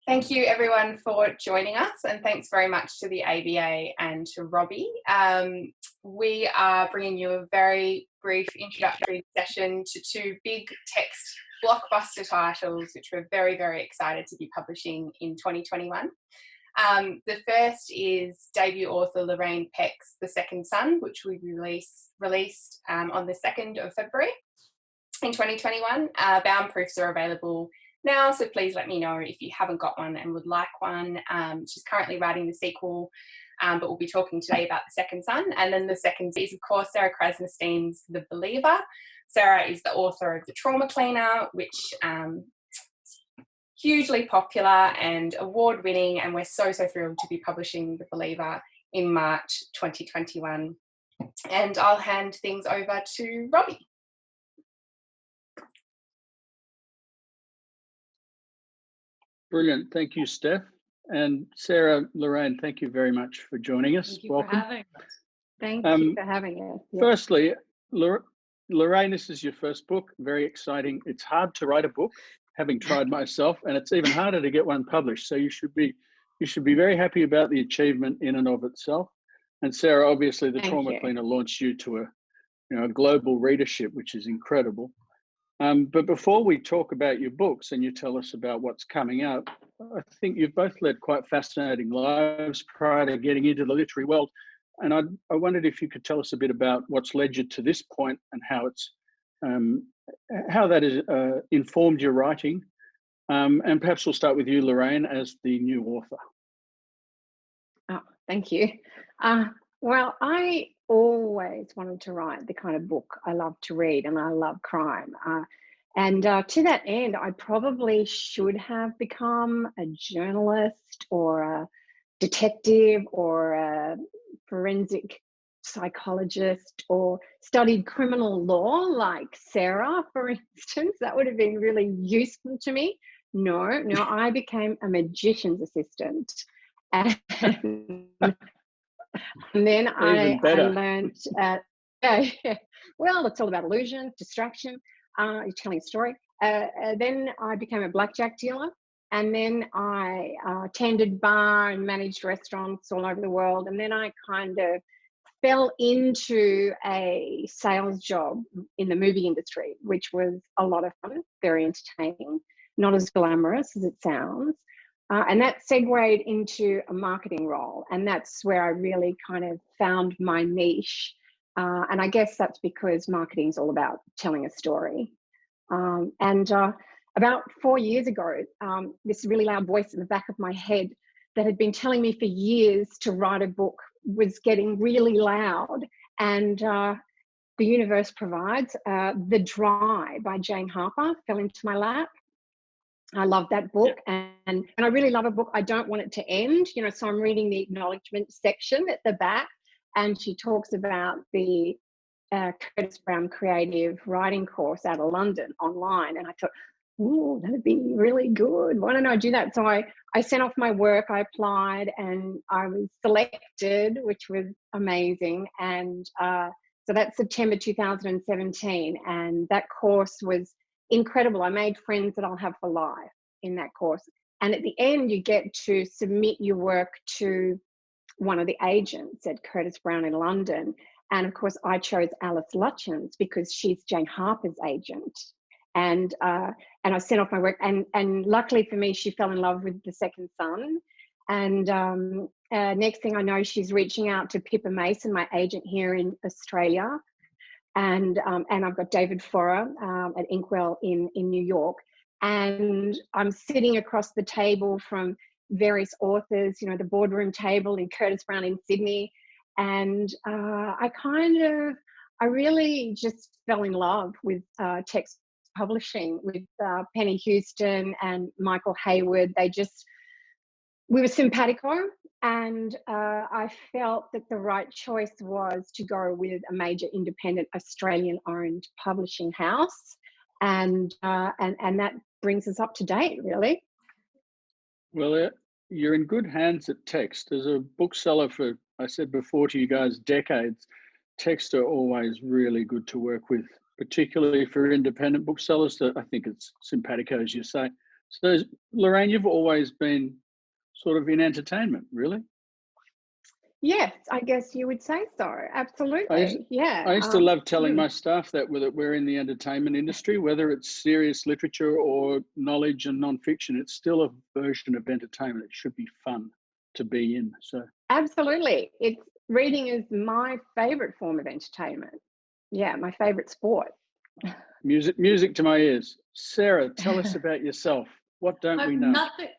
Thank you everyone for joining us, and thanks very much to the ABA and to Robbie. We are bringing you a very brief introductory session to two big text blockbuster titles which we're very, very excited to be publishing in 2021. The first is debut author Lorraine Peck's The Second Son, which we released on the 2nd of February in 2021. Bound proofs are available now, so please let me know if you haven't got one and would like one. She's currently writing the sequel, but we'll be talking today about The Second Son. And then the second is, of course, Sarah Krasnostein's The Believer. Sarah is the author of The Trauma Cleaner, which hugely popular and award-winning, and we're so thrilled to be publishing The Believer in March 2021. And I'll hand things over to Robbie. Brilliant. Thank you, Steph. And Sarah, Lorraine, thank you very much for joining us. Thank you Welcome. for having us. Thank you for having us. Yeah. Firstly, Lorraine, this is your first book. Very exciting. It's hard to write a book, having tried myself, and it's even harder to get one published. So you should be very happy about the achievement in and of itself. And Sarah, obviously, The Trauma Cleaner launched you to a global readership, which is incredible. But before we talk about your books and you tell us about what's coming out, I think you've both led quite fascinating lives prior to getting into the literary world. And I wondered if you could tell us a bit about what's led you to this point and how that has informed your writing. And perhaps we'll start with you, Lorraine, as the new author. Oh, thank you. Well, I always wanted to write the kind of book I love to read, and I love crime. And to that end, I probably should have become a journalist or a detective or a forensic psychologist or studied criminal law like Sarah, for instance. That would have been really useful to me. No, I became a magician's assistant. And then I learned, well, it's all about illusion, distraction, you're telling a story. Then I became a blackjack dealer, and then I tended bar and managed restaurants all over the world. And then I kind of fell into a sales job in the movie industry, which was a lot of fun, very entertaining, not as glamorous as it sounds. And that segued into a marketing role. And that's where I really kind of found my niche. And I guess that's because marketing is all about telling a story. And about 4 years ago, this really loud voice in the back of my head that had been telling me for years to write a book was getting really loud. And the universe provides. The Dry by Jane Harper fell into my lap. I love that book, and I really love a book. I don't want it to end, so I'm reading the acknowledgement section at the back, and she talks about the Curtis Brown creative writing course out of London online. And I thought, ooh, that'd be really good. Why don't I do that? So I sent off my work, I applied, and I was selected, which was amazing. And so that's September 2017, and that course was incredible. I made friends that I'll have for life in that course. And at the end, you get to submit your work to one of the agents at Curtis Brown in London. And of course, I chose Alice Lutchens because she's Jane Harper's agent. And I sent off my work. And luckily for me, she fell in love with The Second Son. And next thing I know, she's reaching out to Pippa Mason, my agent here in Australia. And I've got David Forer at Inkwell in New York. And I'm sitting across the table from various authors, the boardroom table in Curtis Brown in Sydney. And I really just fell in love with text publishing with Penny Houston and Michael Hayward. We were simpatico. And I felt that the right choice was to go with a major independent Australian-owned publishing house, and that brings us up to date, really. Well, you're in good hands at text. As a bookseller for, I said before to you guys, decades, text are always really good to work with, particularly for independent booksellers. That I think it's simpatico, as you say. So, Lorraine, you've always been sort of in entertainment, really? Yes, I guess you would say so. I used, Absolutely. Yeah. I used to love telling my staff that we're in the entertainment industry, whether it's serious literature or knowledge and nonfiction, it's still a version of entertainment. It should be fun to be in. So, Absolutely. It's reading is my favorite form of entertainment. Yeah, my favorite sport. music to my ears. Sarah, tell us about yourself. What don't we know?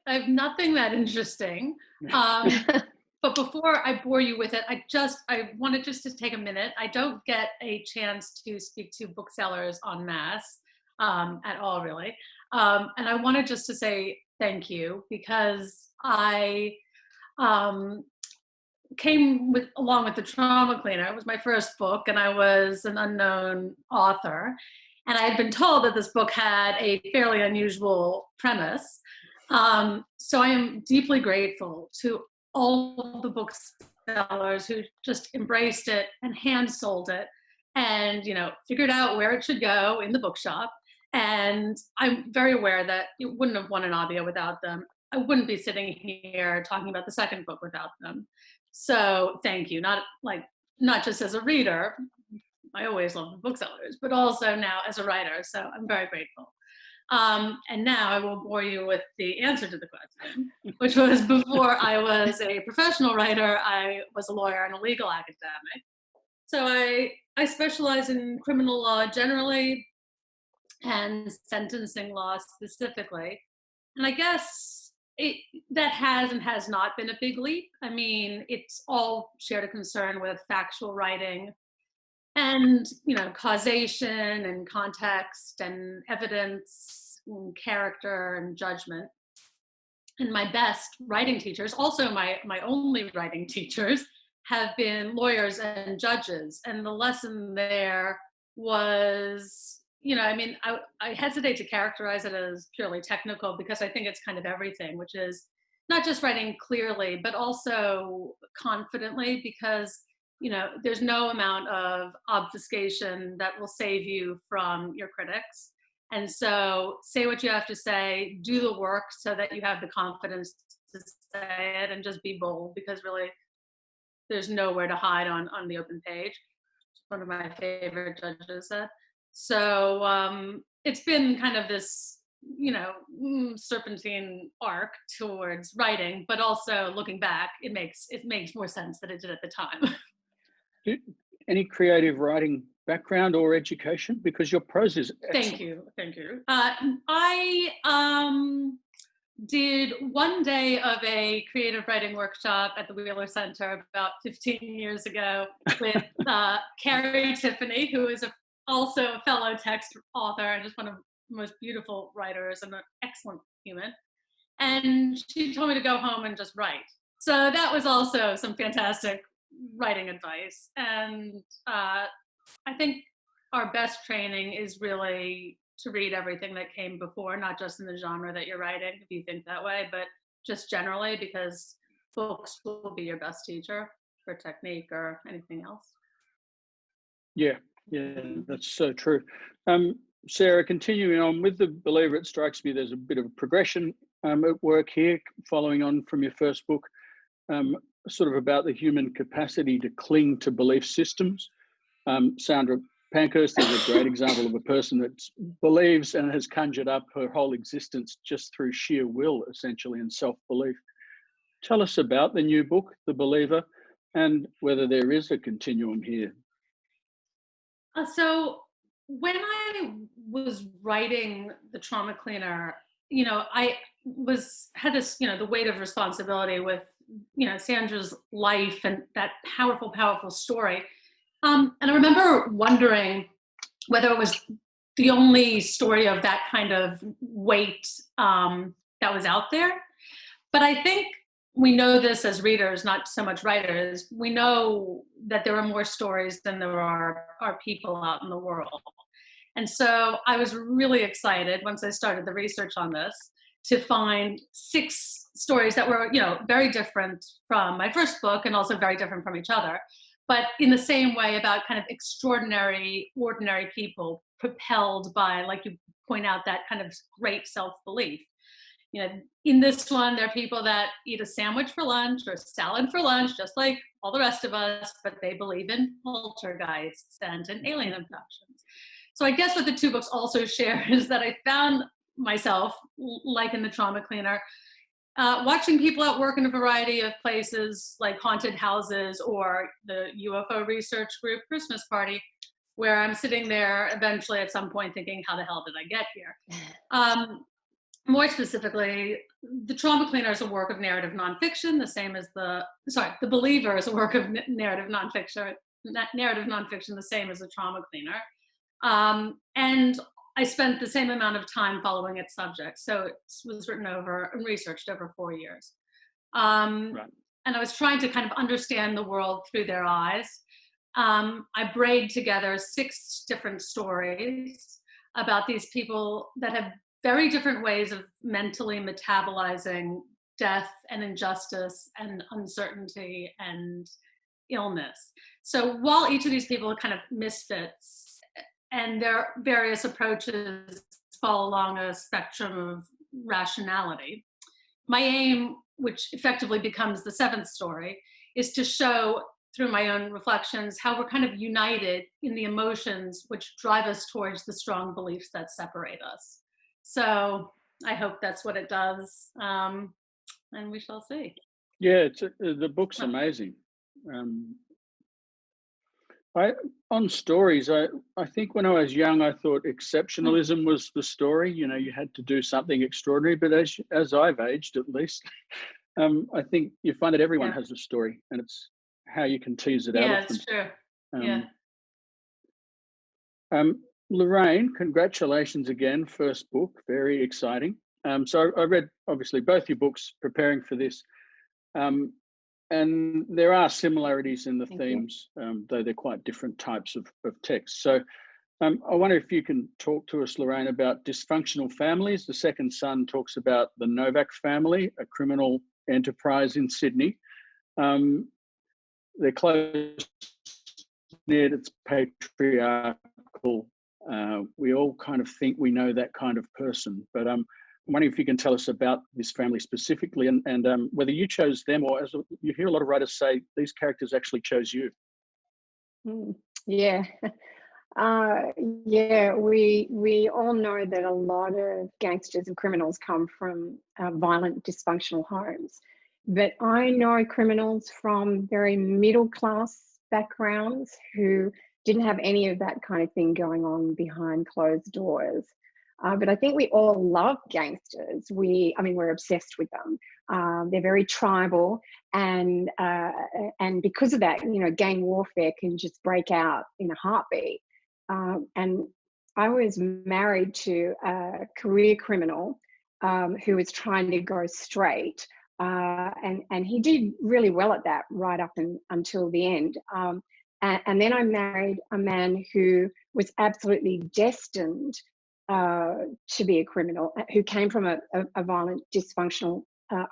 I have nothing that interesting. But before I bore you with it, I wanted just to take a minute. I don't get a chance to speak to booksellers en masse at all, really. And I wanted just to say thank you, because I came along with The Trauma Cleaner. It was my first book, and I was an unknown author. And I had been told that this book had a fairly unusual premise. So I am deeply grateful to all the booksellers who just embraced it and hand sold it, and figured out where it should go in the bookshop. And I'm very aware that it wouldn't have won an Avia without them. I wouldn't be sitting here talking about the second book without them. So thank you, not just as a reader. I always love the booksellers, but also now as a writer. So I'm very grateful. And now I will bore you with the answer to the question, which was, before I was a professional writer, I was a lawyer and a legal academic. So I specialize in criminal law generally and sentencing law specifically. And I guess that has and has not been a big leap. I mean, it's all shared a concern with factual writing and causation and context and evidence and character and judgment. And my best writing teachers, also my only writing teachers, have been lawyers and judges. And the lesson there was, I hesitate to characterize it as purely technical, because I think it's kind of everything, which is not just writing clearly, but also confidently, because there's no amount of obfuscation that will save you from your critics. And so say what you have to say, do the work so that you have the confidence to say it, and just be bold, because really there's nowhere to hide on the open page. One of my favorite judges said. So it's been kind of this, serpentine arc towards writing, but also looking back, it makes more sense than it did at the time. Any creative writing background or education? Because your prose is excellent. Thank you. I did one day of a creative writing workshop at the Wheeler Center about 15 years ago with Carrie Tiffany, who is also a fellow text author and just one of the most beautiful writers and an excellent human. And she told me to go home and just write. So that was also some fantastic writing advice. And I think our best training is really to read everything that came before, not just in the genre that you're writing, if you think that way, but just generally, because books will be your best teacher for technique or anything else. Yeah, that's so true. Sarah, continuing on with The Believer, it strikes me there's a bit of a progression at work here, following on from your first book, sort of about the human capacity to cling to belief systems. Sandra Pankhurst is a great example of a person that believes and has conjured up her whole existence just through sheer will, essentially, and self-belief. Tell us about the new book, The Believer, and whether there is a continuum here. So when I was writing The Trauma Cleaner, I had this, the weight of responsibility with, Sandra's life and that powerful, powerful story. And I remember wondering whether it was the only story of that kind of weight that was out there. But I think we know this as readers, not so much writers. We know that there are more stories than there are people out in the world. And so I was really excited once I started the research on this to find 6 stories that were, very different from my first book and also very different from each other, but in the same way about kind of extraordinary, ordinary people propelled by, like you point out, that kind of great self-belief. You know, in this one, there are people that eat a sandwich for lunch or salad for lunch, just like all the rest of us, but they believe in poltergeists and in alien abductions. So I guess what the two books also share is that I found myself, like in the Trauma Cleaner, watching people at work in a variety of places like haunted houses or the UFO research group Christmas party, where I'm sitting there eventually at some point thinking, how the hell did I get here? More specifically, the Trauma Cleaner is a work of narrative nonfiction, the same as the Believer is a work of narrative nonfiction, the same as the Trauma Cleaner. And I spent the same amount of time following its subject. So it was written over and researched over 4 years. Right. And I was trying to kind of understand the world through their eyes. I braid together 6 different stories about these people that have very different ways of mentally metabolizing death and injustice and uncertainty and illness. So while each of these people are kind of misfits and their various approaches fall along a spectrum of rationality, my aim, which effectively becomes the 7th story, is to show through my own reflections how we're kind of united in the emotions which drive us towards the strong beliefs that separate us. So I hope that's what it does, and we shall see. Yeah, the book's amazing. On stories, I think when I was young, I thought exceptionalism was the story. You know, you had to do something extraordinary. But as I've aged, at least, I think you find that everyone has a story, and it's how you can tease it out. Yeah, it's true. Lorraine, congratulations again. First book, very exciting. So I read, obviously, both your books preparing for this. And there are similarities in the themes, though they're quite different types of text. So I wonder if you can talk to us, Lorraine, about dysfunctional families. The second son talks about the Novak family, a criminal enterprise in Sydney. They're close-knit, it's patriarchal. We all kind of think we know that kind of person, but I'm wondering if you can tell us about this family specifically and whether you chose them or, as you hear a lot of writers say, these characters actually chose you. Yeah. We all know that a lot of gangsters and criminals come from violent, dysfunctional homes. But I know criminals from very middle-class backgrounds who didn't have any of that kind of thing going on behind closed doors. But I think we all love gangsters. We're obsessed with them. They're very tribal, and because of that, you know, gang warfare can just break out in a heartbeat. And I was married to a career criminal who was trying to go straight, and he did really well at that right up until the end. And then I married a man who was absolutely destined to be a criminal, who came from a violent, dysfunctional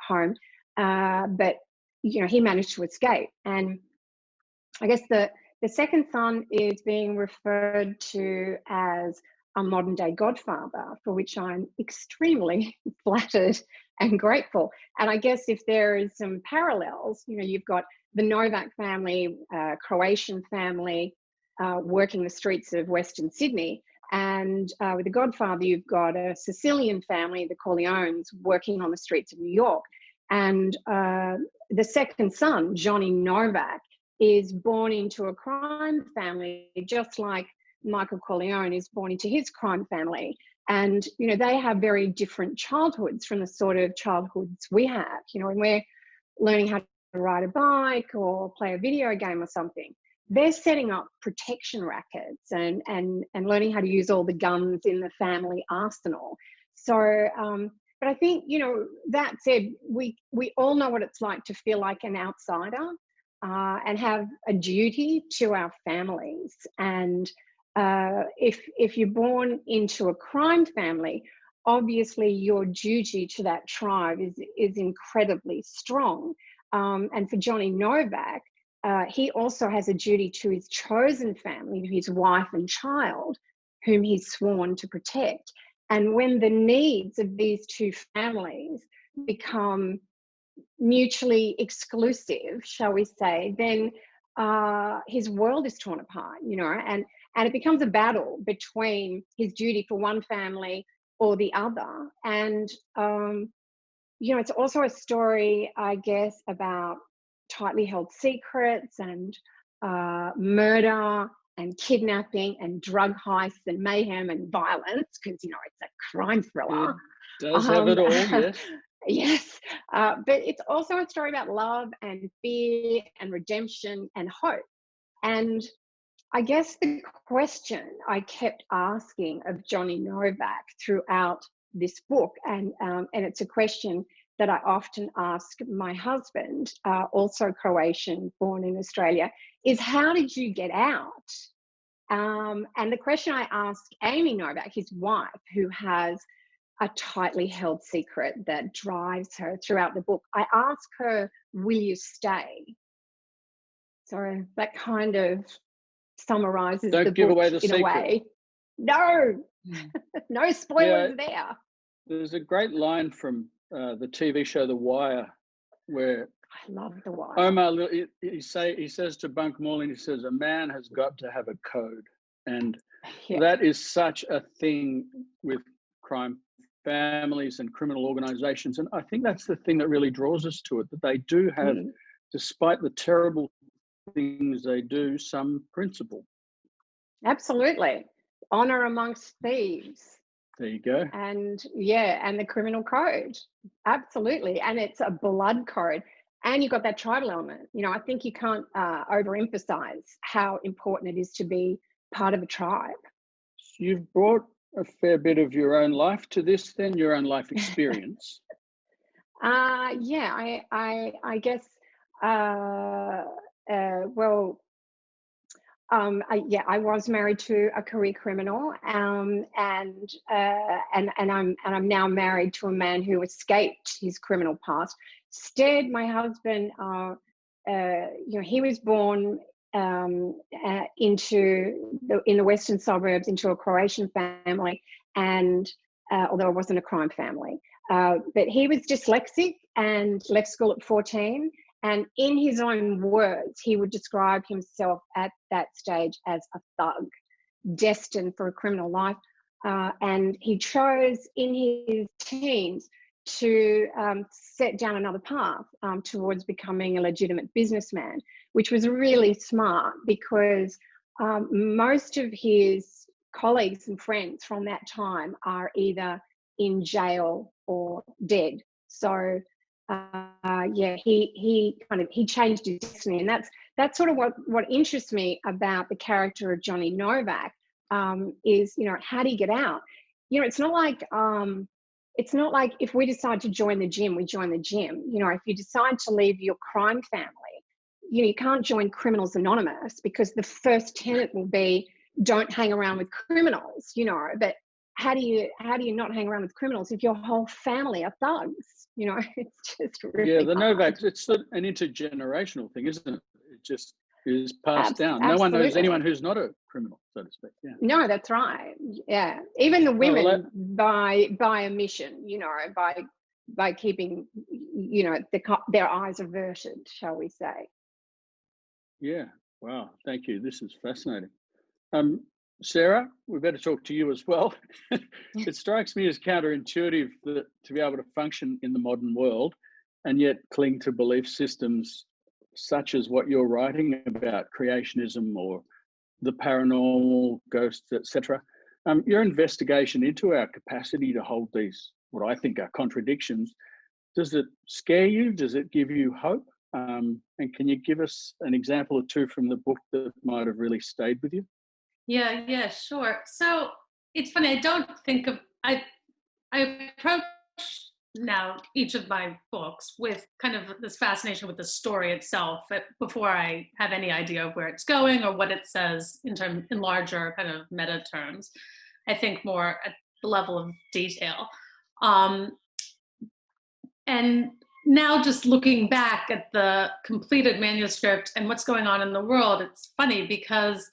home, but you know, he managed to escape. And I guess the second son is being referred to as a modern day godfather, for which I'm extremely flattered and grateful. And I guess if there is some parallels, you know, you've got the Novak family, Croatian family, working the streets of Western Sydney. And with the Godfather, you've got a Sicilian family, the Corleones, working on the streets of New York. And the second son, Johnny Novak, is born into a crime family, just like Michael Corleone is born into his crime family. And, you know, they have very different childhoods from the sort of childhoods we have. You know, when we're learning how to ride a bike or play a video game or something, they're setting up protection rackets and learning how to use all the guns in the family arsenal. So, but I think, you know, that said, we all know what it's like to feel like an outsider and have a duty to our families. And if you're born into a crime family, obviously your duty to that tribe is incredibly strong. And for Johnny Novak, he also has a duty to his chosen family, to his wife and child, whom he's sworn to protect. And when the needs of these two families become mutually exclusive, shall we say, then his world is torn apart, and it becomes a battle between his duty for one family or the other. And it's also a story, I guess, about tightly held secrets and murder and kidnapping and drug heists and mayhem and violence, because it's a crime thriller. It does have it all, yes. Yes, but it's also a story about love and fear and redemption and hope. And I guess the question I kept asking of Johnny Novak throughout this book, and it's a question that I often ask my husband, also Croatian, born in Australia, is how did you get out? And the question I asked Amy Novak, his wife, who has a tightly held secret that drives her throughout the book, I ask her, will you stay? So that kind of summarizes the give book away the in secret. a way. No, no spoilers there. There's a great line from the TV show The Wire, where I love The Wire. Omar, he says to Bunk Morlin, he says, a man has got to have a code. And that is such a thing with crime families and criminal organizations. And I think that's the thing that really draws us to it, that they do have, despite the terrible things they do, some principle. Absolutely. Honor amongst thieves. There you go. And and the criminal code. Absolutely. And it's a blood code. And you've got that tribal element. I think you can't overemphasize how important it is to be part of a tribe. You've brought a fair bit of your own life to this, then, your own life experience. I guess, I was married to a career criminal, and I'm now married to a man who escaped his criminal past. Stead, my husband, he was born in the western suburbs into a Croatian family, and although it wasn't a crime family, but he was dyslexic and left school at 14. And in his own words, he would describe himself at that stage as a thug, destined for a criminal life. And he chose in his teens to set down another path towards becoming a legitimate businessman, which was really smart because most of his colleagues and friends from that time are either in jail or dead. So he changed his destiny, and that's sort of what interests me about the character of Johnny Novak. Is how do you get out? It's not like if we decide to join the gym, we join the gym. If you decide to leave your crime family, you can't join Criminals Anonymous, because the first tenet will be don't hang around with criminals. But how do you not hang around with criminals if your whole family are thugs? It's just really the hard. Novaks, it's an intergenerational thing, isn't it? It just is passed down. No Absolutely. one knows anyone who's not a criminal, so to speak. Yeah. No, that's right. Yeah, even the women by omission, by keeping, their eyes averted, shall we say? Yeah. Wow. Thank you. This is fascinating. Sarah, we better talk to you as well. It strikes me as counterintuitive that to be able to function in the modern world and yet cling to belief systems such as what you're writing about, creationism or the paranormal, ghosts, etc. Your investigation into our capacity to hold these, what I think are contradictions, does it scare you? Does it give you hope? And can you give us an example or two from the book that might have really stayed with you? Yeah, sure. So it's funny, I approach now each of my books with kind of this fascination with the story itself before I have any idea of where it's going or what it says in larger kind of meta terms. I think more at the level of detail. And now just looking back at the completed manuscript and what's going on in the world, it's funny because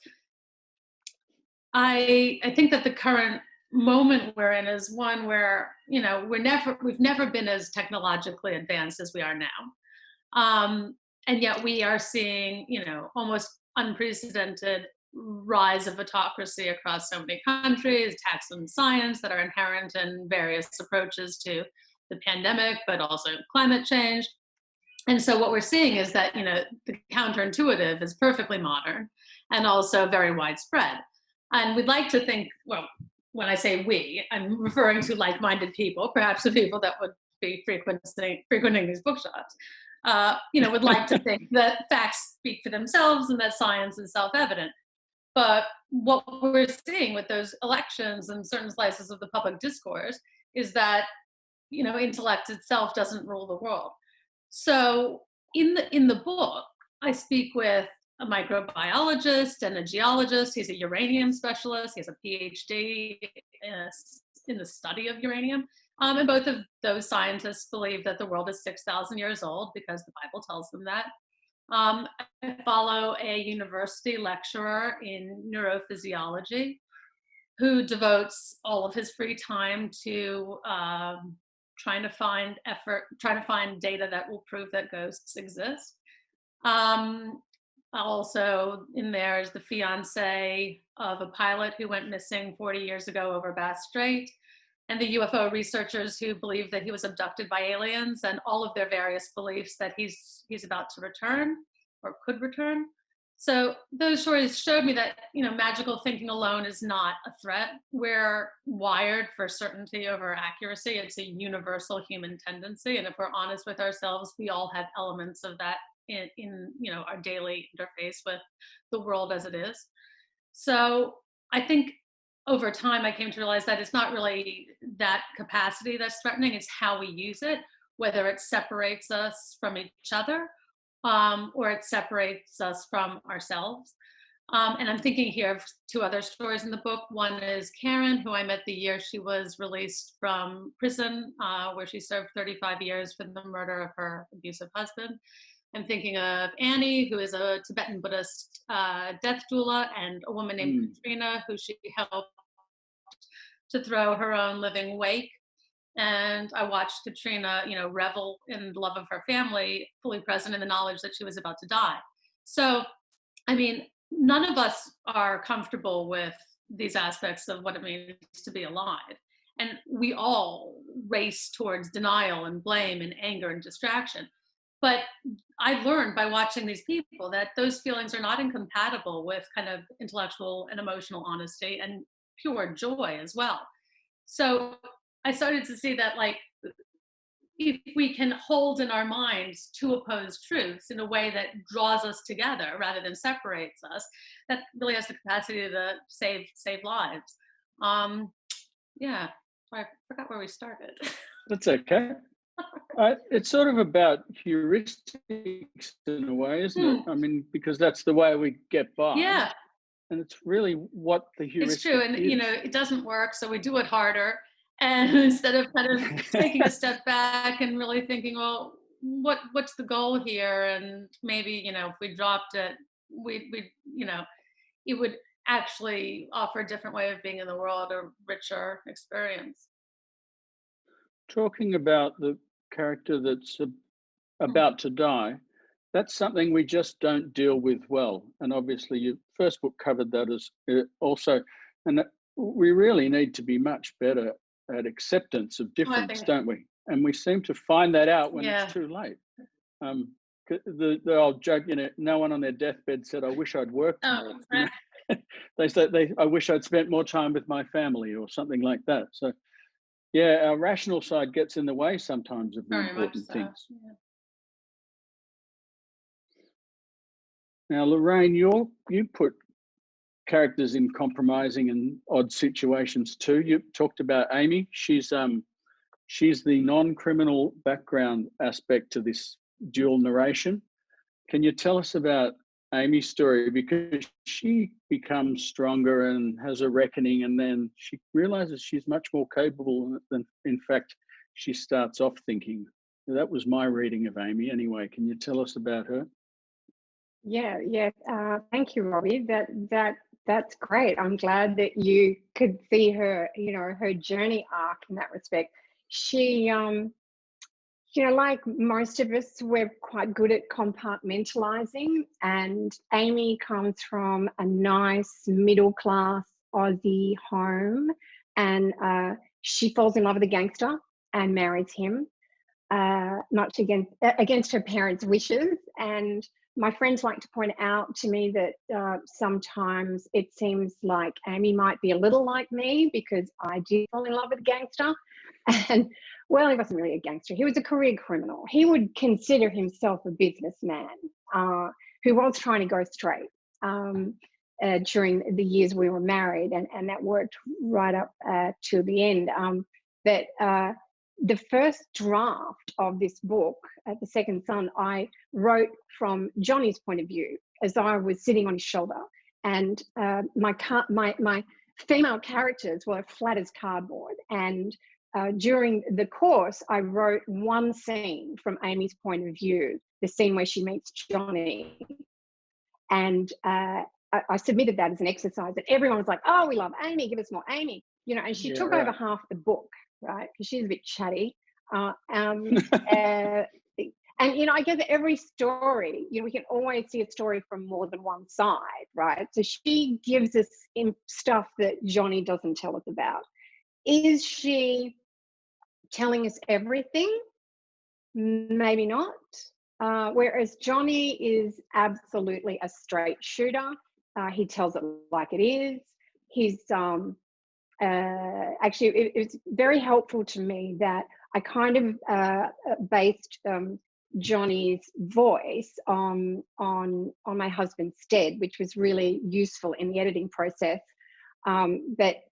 I think that the current moment we're in is one where, you know, we've never been as technologically advanced as we are now. And yet we are seeing, you know, almost unprecedented rise of autocracy across so many countries, attacks on science that are inherent in various approaches to the pandemic, but also climate change. And so what we're seeing is that, you know, the counterintuitive is perfectly modern and also very widespread. And we'd like to think, well, when I say we, I'm referring to like-minded people, perhaps the people that would be frequenting these bookshops. You know, would like to think that facts speak for themselves and that science is self-evident. But what we're seeing with those elections and certain slices of the public discourse is that, you know, intellect itself doesn't rule the world. So in the book, I speak with a microbiologist and a geologist. He's a uranium specialist. He has a PhD in the study of uranium. And both of those scientists believe that the world is 6,000 years old because the Bible tells them that. I follow a university lecturer in neurophysiology who devotes all of his free time to trying to find data that will prove that ghosts exist. Also in there is the fiance of a pilot who went missing 40 years ago over Bass Strait, and the UFO researchers who believe that he was abducted by aliens, and all of their various beliefs that he's about to return or could return. So those stories showed me that, you know, magical thinking alone is not a threat. We're wired for certainty over accuracy. It's a universal human tendency, and if we're honest with ourselves, we all have elements of that in you know, our daily interface with the world as it is. So I think over time I came to realize that it's not really that capacity that's threatening, it's how we use it, whether it separates us from each other or it separates us from ourselves. And I'm thinking here of two other stories in the book. One is Karen, who I met the year she was released from prison, where she served 35 years for the murder of her abusive husband. I'm thinking of Annie, who is a Tibetan Buddhist death doula, and a woman named Katrina, who she helped to throw her own living wake. And I watched Katrina, you know, revel in the love of her family, fully present in the knowledge that she was about to die. So, I mean, none of us are comfortable with these aspects of what it means to be alive. And we all race towards denial and blame and anger and distraction. But I learned by watching these people that those feelings are not incompatible with kind of intellectual and emotional honesty and pure joy as well. So I started to see that, like, if we can hold in our minds two opposed truths in a way that draws us together rather than separates us, that really has the capacity to save lives. Yeah, so I forgot where we started. That's okay. It's sort of about heuristics in a way, isn't it? I mean, because that's the way we get by. Yeah. And it's really what the heuristic It's true. And, is. you know, it doesn't work, so we do it harder. And instead of kind of taking a step back and really thinking, well, what's the goal here? And maybe, you know, if we dropped it, we you know, it would actually offer a different way of being in the world, a richer experience. Talking about the character that's about to die, that's something we just don't deal with well. And obviously your first book covered that as also, and we really need to be much better at acceptance of difference, don't we? And we seem to find that out when it's too late. The old joke, you know, no one on their deathbed said, I wish I'd worked more. Exactly. You know? They said, I wish I'd spent more time with my family or something like that. So yeah, our rational side gets in the way sometimes of the Very important much so. things. Yeah. Now, Lorraine, you put characters in compromising and odd situations too. You talked about Amy. She's the non-criminal background aspect to this dual narration. Can you tell us about Amy's story? Because she becomes stronger and has a reckoning, and then she realizes she's much more capable than, in fact, she starts off thinking. That was my reading of Amy anyway. Can you tell us about her? Yeah. Thank you, Robbie. That That's great. I'm glad that you could see her, her journey arc in that respect. She, like most of us, we're quite good at compartmentalizing, and Amy comes from a nice middle class Aussie home, and she falls in love with a gangster and marries him, much against her parents' wishes. And my friends like to point out to me that sometimes it seems like Amy might be a little like me, because I did fall in love with a gangster. And well, he wasn't really a gangster. He was a career criminal. He would consider himself a businessman who was trying to go straight during the years we were married. And that worked right up to the end. But the first draft of this book, The Second Son, I wrote from Johnny's point of view as I was sitting on his shoulder. And my female characters were flat as cardboard. And during the course, I wrote one scene from Amy's point of view, the scene where she meets Johnny. And I submitted that as an exercise, and everyone was like, "Oh, we love Amy, give us more Amy." And she took over half the book, right? Because she's a bit chatty. And I guess every story, we can always see a story from more than one side, right? So she gives us stuff that Johnny doesn't tell us about. Is she telling us everything? Maybe not. Whereas Johnny is absolutely a straight shooter. He tells it like it is. He's actually, it's very helpful to me that I kind of based Johnny's voice on my husband's stead, which was really useful in the editing process. But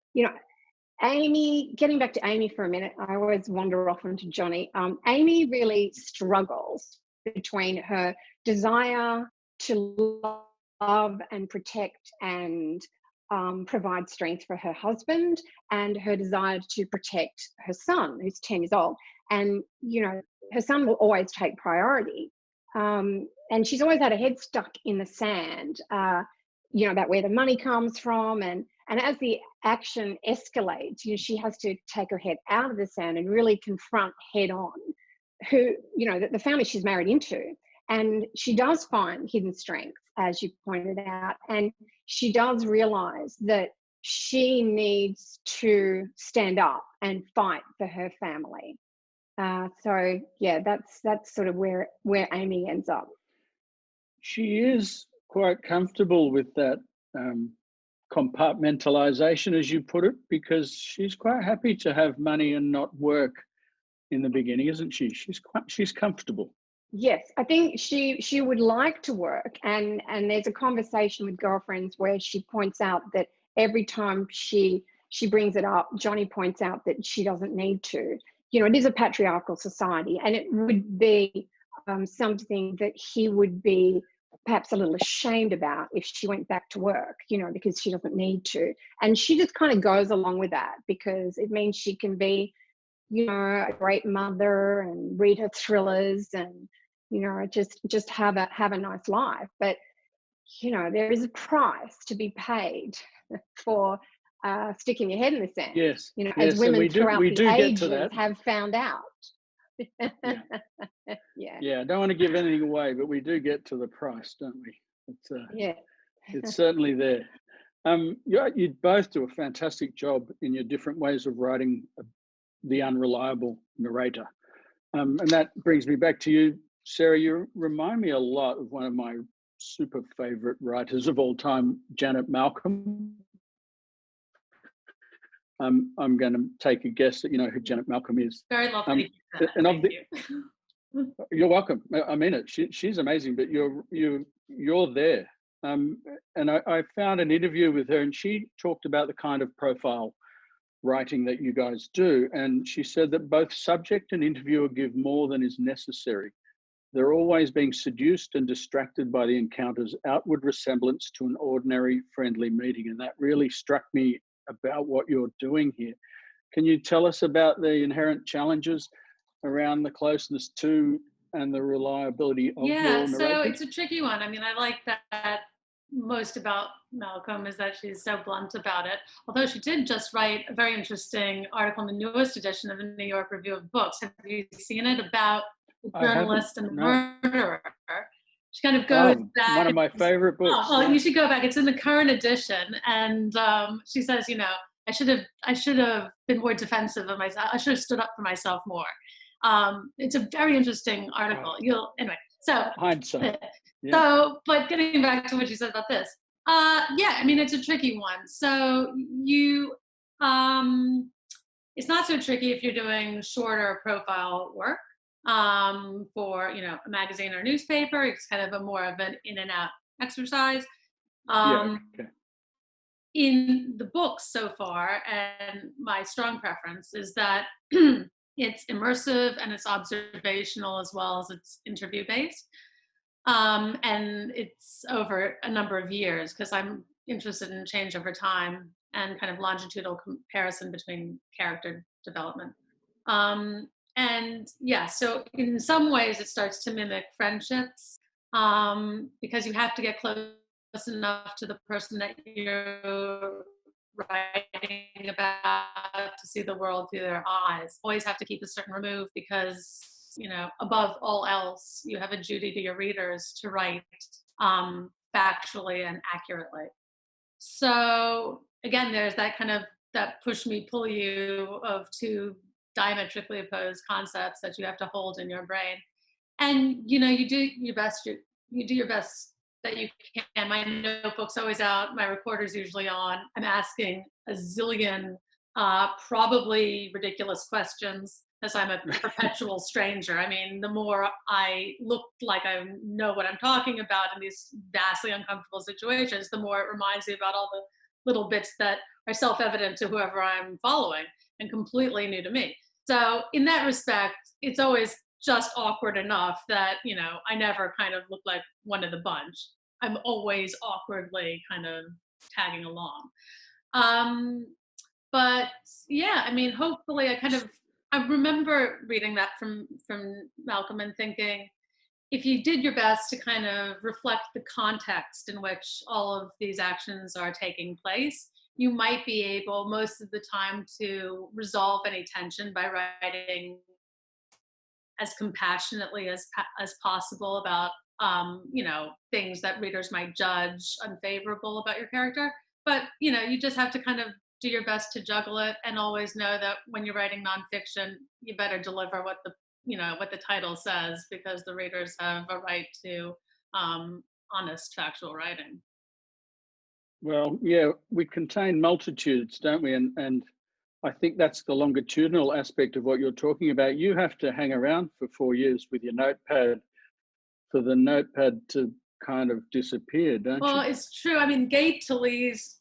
Amy, getting back to Amy for a minute, I always wander off onto Johnny. Amy really struggles between her desire to love and protect and provide strength for her husband, and her desire to protect her son, who's 10 years old. And, her son will always take priority. And she's always had her head stuck in the sand, about where the money comes from. And as the action escalates, she has to take her head out of the sand and really confront head on the family she's married into. And she does find hidden strengths, as you pointed out. And she does realize that she needs to stand up and fight for her family. So yeah, that's sort of where Amy ends up. She is quite comfortable with that compartmentalization, as you put it, because she's quite happy to have money and not work in the beginning, isn't she? She's comfortable. Yes, I think she would like to work, and there's a conversation with girlfriends where she points out that every time she brings it up, Johnny points out that she doesn't need to. It is a patriarchal society, and it would be something that he would be perhaps a little ashamed about if she went back to work, because she doesn't need to. And she just kind of goes along with that because it means she can be, a great mother and read her thrillers and, just have a nice life. But, there is a price to be paid for sticking your head in the sand. Yes. As women throughout the ages have found out. Yeah, I don't want to give anything away, but we do get to the price, don't we? It's certainly there. You both do a fantastic job in your different ways of writing the unreliable narrator. And that brings me back to you, Sarah. You remind me a lot of one of my super favorite writers of all time, Janet Malcolm. I'm going to take a guess that you know who Janet Malcolm is. Very lovely. You're welcome. I mean it. She's amazing, but you're there. And I found an interview with her, and she talked about the kind of profile writing that you guys do, and she said that both subject and interviewer give more than is necessary. They're always being seduced and distracted by the encounter's outward resemblance to an ordinary friendly meeting, and that really struck me about what you're doing here. Can you tell us about the inherent challenges around the closeness to and the reliability of your narrative? So it's a tricky one. I mean, I like that most about Malcolm is that she's so blunt about it. Although she did just write a very interesting article in the newest edition of the New York Review of Books. Have you seen it, about the I haven't. journalist and the No. murderer? She kind of goes back. One of my favorite books. Oh, yeah. you should go back. It's in the current edition, and she says, you know, I should have been more defensive of myself. I should have stood up for myself more. It's a very interesting article. Anyway. So Hindsight. Yeah. So, but getting back to what you said about this, yeah, I mean, it's a tricky one. So it's not so tricky if you're doing shorter profile work for, you know, a magazine or newspaper. It's kind of a more of an in and out exercise. Yeah. Okay. In the books so far, and my strong preference is that it's immersive and it's observational as well as it's interview based. And it's over a number of years because I'm interested in change over time and kind of longitudinal comparison between character development. And yeah, so in some ways it starts to mimic friendships because you have to get close enough to the person that you're writing about to see the world through their eyes. Always have to keep a certain remove because, you know, above all else, you have a duty to your readers to write factually and accurately. So again, there's that kind of that push me, pull you of two diametrically opposed concepts that you have to hold in your brain. And, you know, you do your best, you do your best that you can. My notebook's always out, my recorder's usually on. I'm asking a zillion probably ridiculous questions because I'm a perpetual stranger. I mean, the more I look like I know what I'm talking about in these vastly uncomfortable situations, the more it reminds me about all the little bits that are self-evident to whoever I'm following and completely new to me. So in that respect, it's always just awkward enough that, you know, I never kind of look like one of the bunch. I'm always awkwardly kind of tagging along. But yeah, I mean, hopefully I remember reading that from Malcolm and thinking, if you did your best to kind of reflect the context in which all of these actions are taking place, you might be able most of the time to resolve any tension by writing as compassionately as possible about you know, things that readers might judge unfavorable about your character. But you know, you just have to kind of do your best to juggle it and always know that when you're writing nonfiction, you better deliver what the title says, because the readers have a right to honest, factual writing. Well, yeah, we contain multitudes, don't we? And I think that's the longitudinal aspect of what you're talking about. You have to hang around for 4 years with your notepad for the notepad to kind of disappear, don't you? Well, it's true. I mean, Gabe Talese,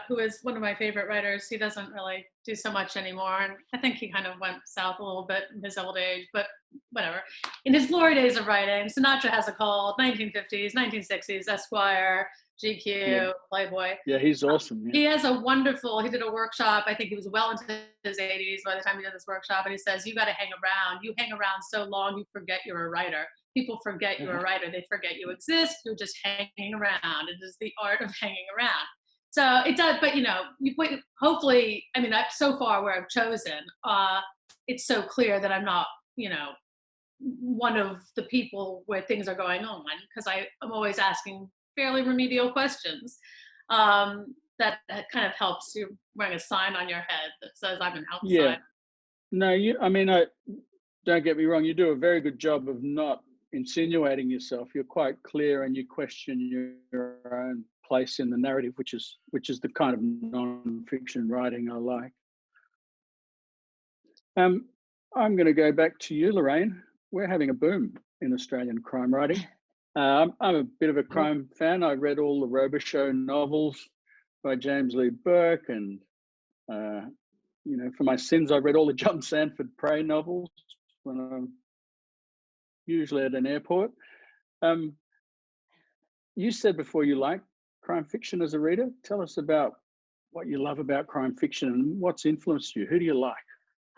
who is one of my favorite writers, he doesn't really do so much anymore. And I think he kind of went south a little bit in his old age, but whatever. In his glory days of writing, Sinatra Has a Cold, 1950s, 1960s, Esquire, GQ, Yeah. Playboy. Yeah, he's awesome. Yeah. He has he did a workshop. I think he was well into his 80s by the time he did this workshop. And he says, you got to hang around. You hang around so long, you forget you're a writer. People forget you're a writer. They forget you exist. You're just hanging around. It is the art of hanging around. So it does, but you know, hopefully, I mean, so far where I've chosen, it's so clear that I'm not, you know, one of the people where things are going on, because I'm always asking fairly remedial questions. That kind of helps you wearing a sign on your head that says I'm an outside. Yeah. No, don't get me wrong. You do a very good job of not insinuating yourself. You're quite clear and you question your own place in the narrative, which is the kind of non-fiction writing I like. I'm going to go back to you, Lorraine. We're having a boom in Australian crime writing. I'm a bit of a crime fan. I read all the Robichaux novels by James Lee Burke, and you know, for my sins, I read all the John Sandford Prey novels when I'm usually at an airport. You said before you like crime fiction as a reader. Tell us about what you love about crime fiction and what's influenced you. Who do you like?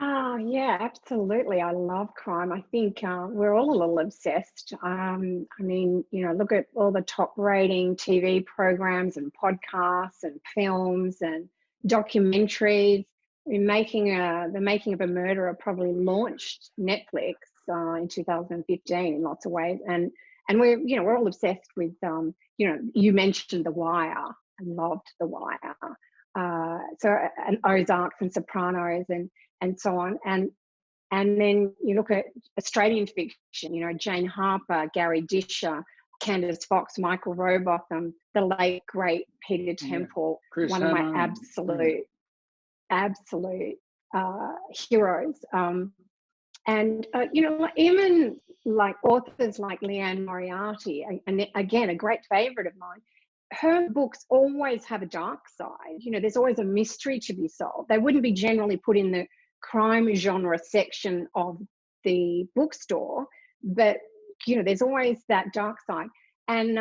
Yeah, absolutely. I love crime. I think we're all a little obsessed. I mean, look at all the top rating TV programs and podcasts and films and documentaries. I mean, the Making of a Murderer probably launched Netflix in 2015 in lots of ways, and we're all obsessed with you mentioned The Wire. I loved The Wire. And Ozarks and Sopranos and so on. And then you look at Australian fiction, Jane Harper, Gary Disher, Candace Fox, Michael Robotham, the late great Peter Temple, one of my absolute heroes. And even like authors like Leanne Moriarty, and again, a great favorite of mine. Her books always have a dark side. There's always a mystery to be solved. They wouldn't be generally put in the crime genre section of the bookstore, but there's always that dark side. And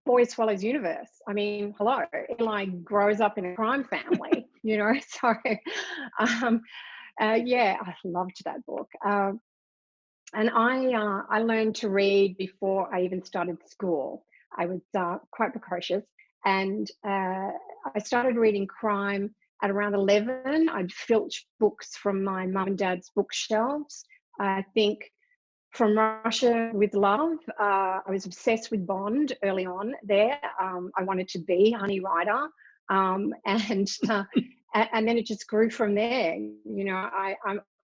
Boy Swallows Universe, I mean, hello, Eli grows up in a crime family. So yeah, I loved that book. And I learned to read before I even started school. I was quite precocious, and I started reading crime at around 11. I'd filch books from my mum and dad's bookshelves. I think From Russia with Love. I was obsessed with Bond early on there. I wanted to be Honey Rider, and then it just grew from there.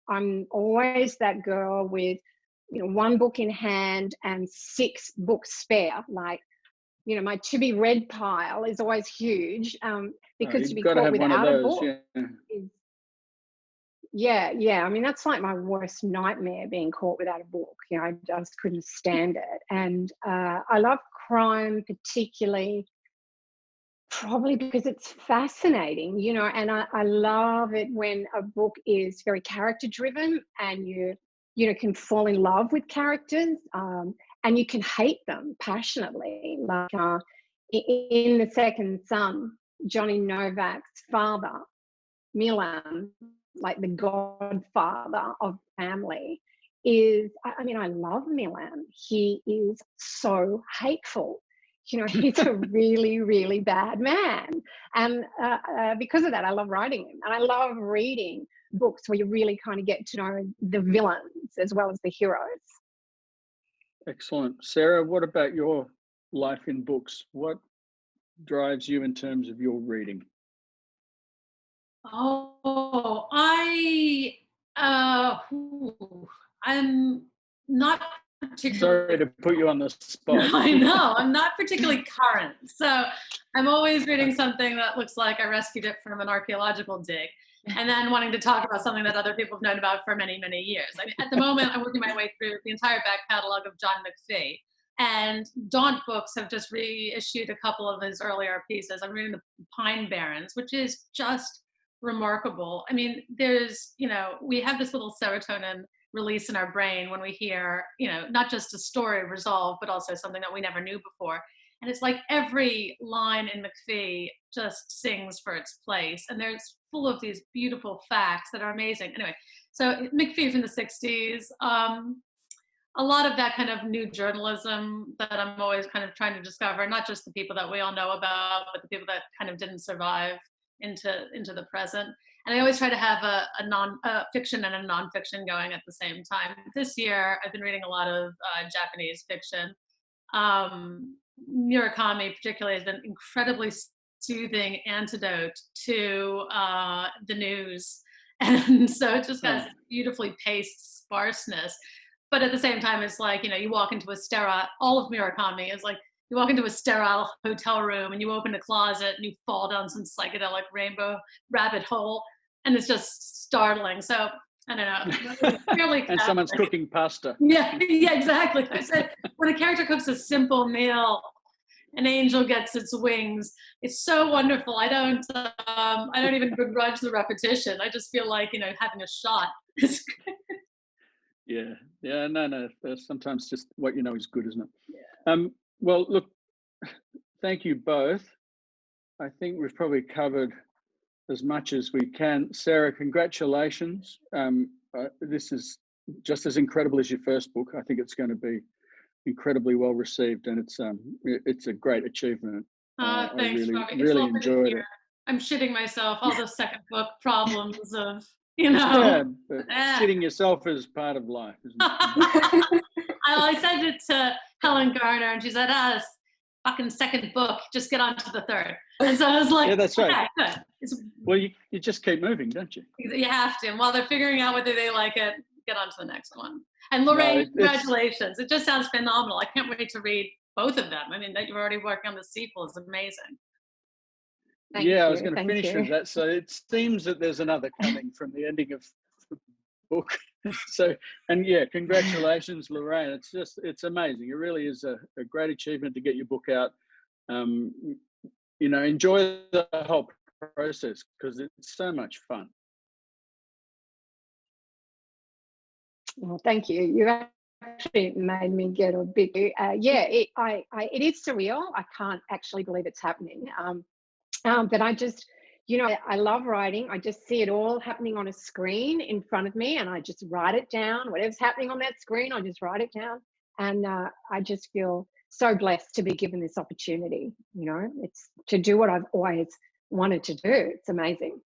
I'm always that girl with one book in hand and 6 books spare. Like, my to be read pile is always huge, because to be caught without a book is, yeah. I mean, that's like my worst nightmare, being caught without a book. I just couldn't stand it. And I love crime particularly, probably because it's fascinating, and I love it when a book is very character driven, and you can fall in love with characters, and you can hate them passionately. Like in The Second Son, Johnny Novak's father, Milan, like the godfather of family, is, I mean, I love Milan. He is so hateful. He's a really, really bad man. And because of that, I love writing him. And I love reading books where you really kind of get to know the villains as well as the heroes. Excellent. Sarah, what about your life in books? What drives you in terms of your reading? Oh, I'm not particularly. Sorry to put you on the spot. I know, I'm not particularly current. So I'm always reading something that looks like I rescued it from an archaeological dig, and then wanting to talk about something that other people have known about for many, many years. I mean, at the moment, I'm working my way through the entire back catalog of John McPhee. And Daunt Books have just reissued a couple of his earlier pieces. I'm reading The Pine Barrens, which is just remarkable. I mean, we have this little serotonin release in our brain when we hear, not just a story resolved, but also something that we never knew before. And it's like every line in McPhee just sings for its place. And there's full of these beautiful facts that are amazing. Anyway, so McPhee from the 60s, a lot of that kind of new journalism that I'm always kind of trying to discover, not just the people that we all know about, but the people that kind of didn't survive into the present. And I always try to have a fiction and a nonfiction going at the same time. This year, I've been reading a lot of Japanese fiction. Murakami particularly has been incredibly soothing antidote to the news. And so it just has beautifully paced sparseness. But at the same time, it's like, you walk into all of Murakami is like, you walk into a sterile hotel room and you open a closet and you fall down some psychedelic rainbow rabbit hole, and it's just startling. So I don't know. And someone's cooking pasta. Yeah, exactly. I said, when a character cooks a simple meal, an angel gets its wings. It's so wonderful. I don't even begrudge the repetition. I just feel like, having a shot. Yeah. No. Sometimes just what you know is good, isn't it? Yeah. Well, look, thank you both. I think we've probably covered as much as we can. Sarah, congratulations. This is just as incredible as your first book. I think it's going to be incredibly well received, and it's a great achievement. Thanks, I really, Robbie. It's really lovely to enjoyed hear. it. I'm shitting myself. All the second book problems of, Yeah, but shitting yourself is part of life, isn't it? I sent it to Helen Garner, and she said, "Ah, this fucking second book. Just get on to the third." And so I was like, Yeah, that's right. Okay, good. Well, you just keep moving, don't you? You have to. And while they're figuring out whether they like it, get on to the next one. And Lorraine, congratulations. It just sounds phenomenal. I can't wait to read both of them. I mean, that you're already working on the sequel is amazing. Thank you. I was going to finish with that. So it seems that there's another coming from the ending of the book. So, and yeah, congratulations, Lorraine. It's amazing. It really is a great achievement to get your book out. Enjoy the whole process because it's so much fun. Well, thank you. You've actually made me get a bit. It is surreal. I can't actually believe it's happening. But I just, I love writing. I just see it all happening on a screen in front of me, and I just write it down. Whatever's happening on that screen, I just write it down, and I just feel so blessed to be given this opportunity. It's to do what I've always wanted to do. It's amazing.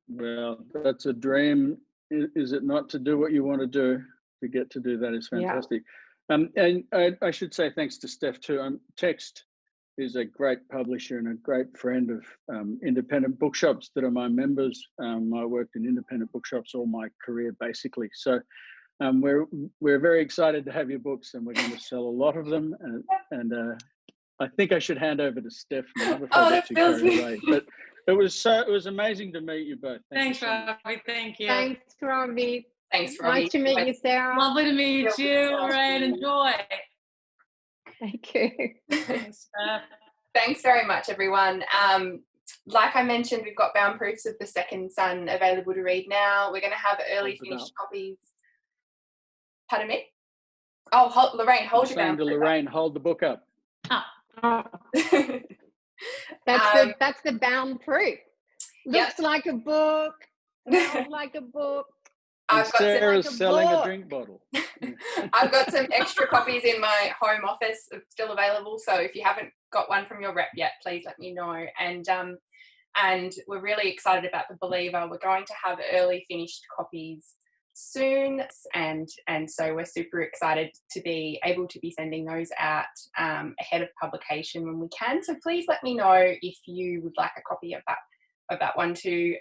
Well, that's a dream, is it not, to do what you want to do? To get to do that is fantastic. Yeah. And I should say thanks to Steph too. Text is a great publisher and a great friend of independent bookshops that are my members. I worked in independent bookshops all my career, basically. So we're very excited to have your books, and we're going to sell a lot of them. And I think I should hand over to Steph now before I get too carried away. But it was amazing to meet you both. Thanks, Robbie. Thank you. Thanks, Robbie. Thanks, Robbie. Nice to meet you, Sarah. Lovely to meet you. Lorraine, enjoy. Thank you. Thanks, Thanks very much, everyone. Like I mentioned, we've got Bound Proofs of the Second Son available to read now. We're going to have early finished copies. Pardon me? Oh, Lorraine, hold your bound proof. Lorraine, hold the book up. Oh. That's the bound proof. Looks like a book. Smells like a book. I've got Sarah's selling a drink bottle. I've got some extra copies in my home office still available. So if you haven't got one from your rep yet, please let me know. And we're really excited about The Believer. We're going to have early finished copies soon, and so we're super excited to be able to be sending those out ahead of publication when we can. So please let me know if you would like a copy of that one too.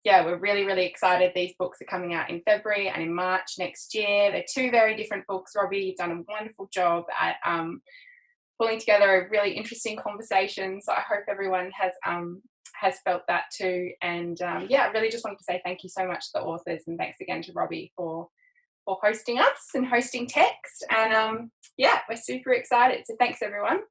We're really, really excited. These books are coming out in February and in March next year. They're two very different books. Robbie, you've done a wonderful job at pulling together a really interesting conversation. So I hope everyone has felt that too. And I really just wanted to say thank you so much to the authors, and thanks again to Robbie for hosting us and hosting Text. And we're super excited. So thanks, everyone.